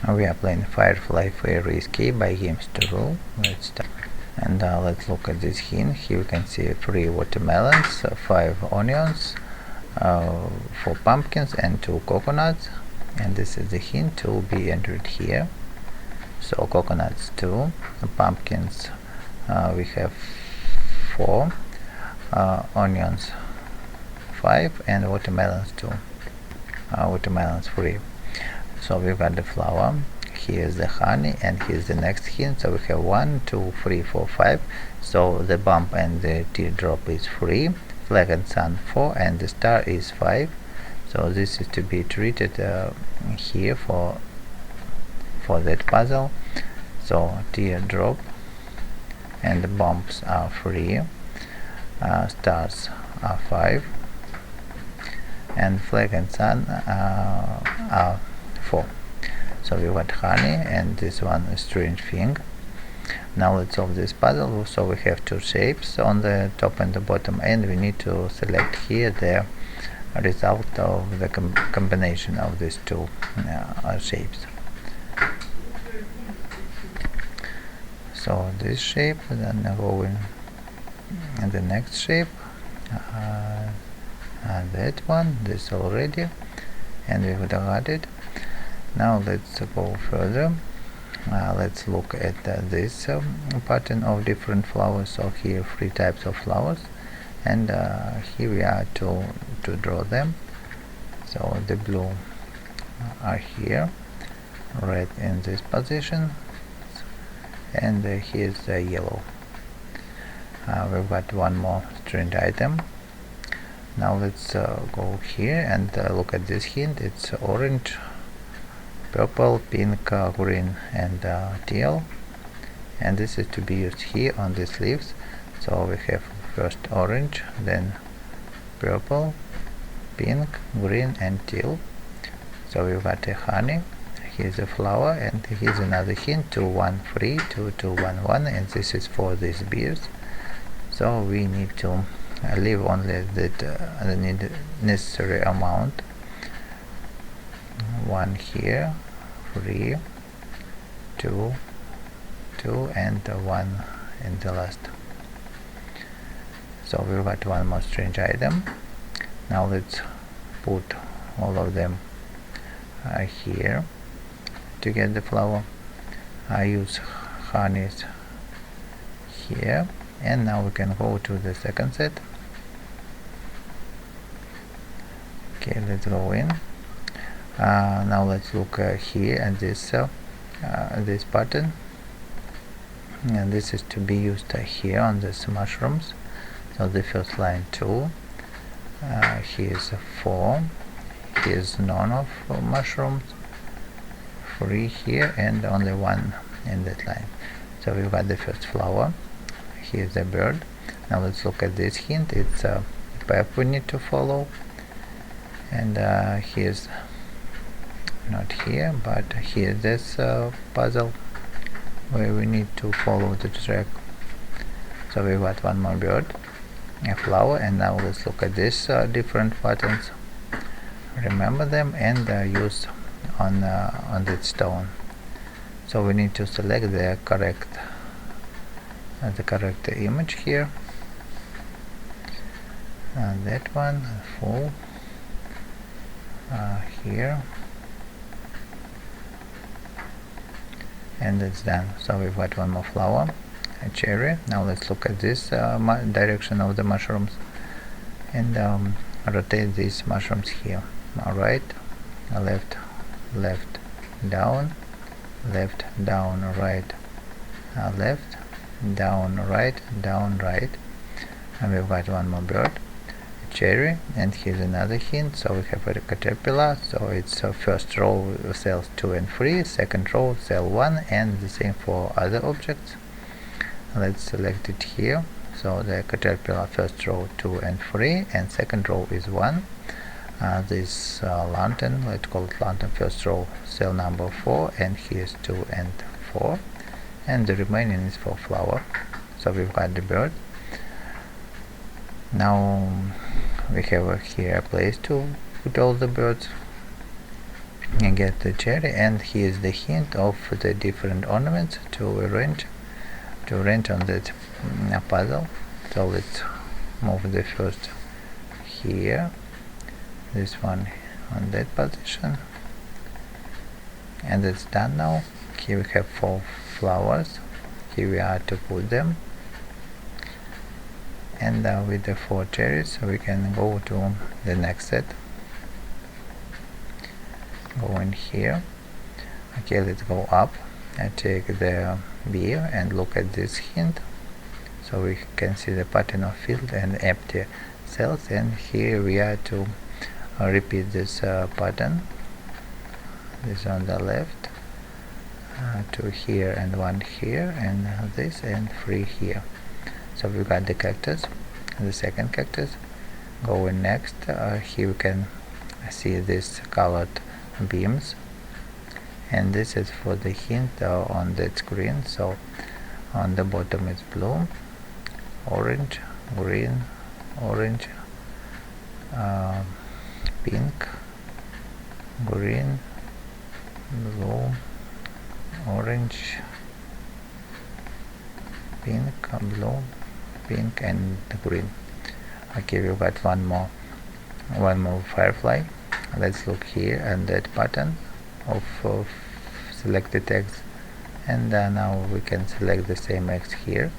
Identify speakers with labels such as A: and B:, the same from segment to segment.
A: We are playing Firefly Fairy Escape by Games2Rule. Let's start. And let's look at this hint. Here we can see 3 watermelons, 5 onions, 4 pumpkins and 2 coconuts. And this is the hint to be entered here. So coconuts 2, pumpkins we have 4, onions 5, and watermelons 2. Watermelons 3. So we've got the flower, here's the honey, and here's the next hint. So we have 1, 2, 3, 4, 5. So the bump and the teardrop is 3, flag and sun 4, and the star is 5. So this is to be treated here for that puzzle. So teardrop and the bumps are 3, stars are 5, and flag and sun are 4. So we got honey, and this one is strange thing. Now let's solve this puzzle. So we have 2 shapes on the top and the bottom, and we need to select here the result of the combination of these 2 shapes. So this shape, then go in the next shape, and that one, this already, and we would have got it. Now let's go further. Let's look at this pattern of different flowers. So here 3 types of flowers, and here we are to draw them. So the blue are here, red in this position, and here's the yellow. We've got one more strange item. Now let's go here and look at this hint. It's orange, purple, pink, green, and teal, and this is to be used here on these leaves. So we have first orange, then purple, pink, green, and teal. So we've got a honey, here's a flower, and here's another hint, 2, 1, 3, 2, 2, 1, 1, and this is for these beers. So we need to leave only the necessary amount. 1 here, 3, 2, 2, and 1 in the last. So we've got one more strange item. Now let's put all of them here to get the flower. I use honeys here, and now we can go to the second set. Okay, let's go in. Now let's look here at this pattern, and this is to be used here on these mushrooms. So the first line 2, here's 4, here's none of mushrooms, 3 here, and only 1 in that line. So we've got the first flower, here's the bird. Now let's look at this hint. It's a path we need to follow, and here's not here, but here's this puzzle where we need to follow the track. So we've got one more bird, a flower, and now let's look at these different patterns, remember them, and use on that stone. So we need to select the correct image here, and that one full here, and it's done. So we've got one more flower, a cherry. Now let's look at this direction of the mushrooms, and rotate these mushrooms here. Right, left, left, down, left, down, right, left, down, right, down, right. And we've got one more bird, a cherry, and here's another hint. So we have a caterpillar. So it's first row cells 2 and 3, second row cell 1, and the same for other objects. Let's select it here. So the caterpillar first row 2 and 3, and second row is 1. This lantern, let's call it lantern, first row cell number 4, and here's 2 and 4, and the remaining is for flower. So we've got the bird. Now we have here a place to put all the birds. and get the cherry, and here's the hint of the different ornaments to arrange on that puzzle. So let's move the first here, this one on that position, and it's done now. Here we have 4 flowers, here we are to put them, and with the 4 cherries we can go to the next set. Go in here. Okay, let's go up and take the beer and look at this hint. So we can see the pattern of filled and empty cells, and here we are to repeat this pattern. This on the left, 2 here and 1 here, and this, and 3 here. So we got the cactus, the second cactus. Go in next. Here we can see this colored beams, and this is for the hint on that screen. So on the bottom it's blue, orange, green, orange, pink, green, blue, orange, pink, blue, pink, and green. Okay, we've got one more firefly. Let's look here and that pattern of select the text, and now we can select the same X here,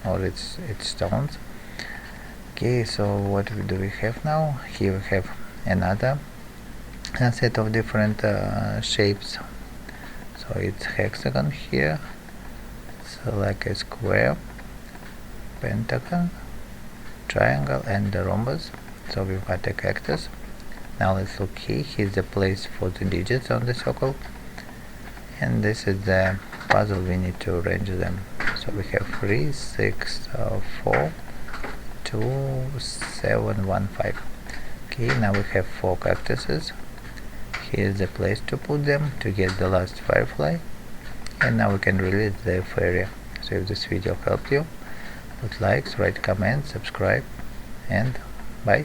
A: or its stones. Okay, so what do we have now? Here we have another set of different shapes. So it's hexagon here, select a square, pentagon, triangle, and the rhombus. So we've got a cactus. Now let's look here. Here's the place for the digits on the circle, and this is the puzzle we need to arrange them. So we have 3, 6, 4, 2, 7, 1, 5. Okay, now we have 4 cactuses. Here's the place to put them to get the last firefly, and now we can release the area. So if this video helped you, put likes, write comments, subscribe, and bye.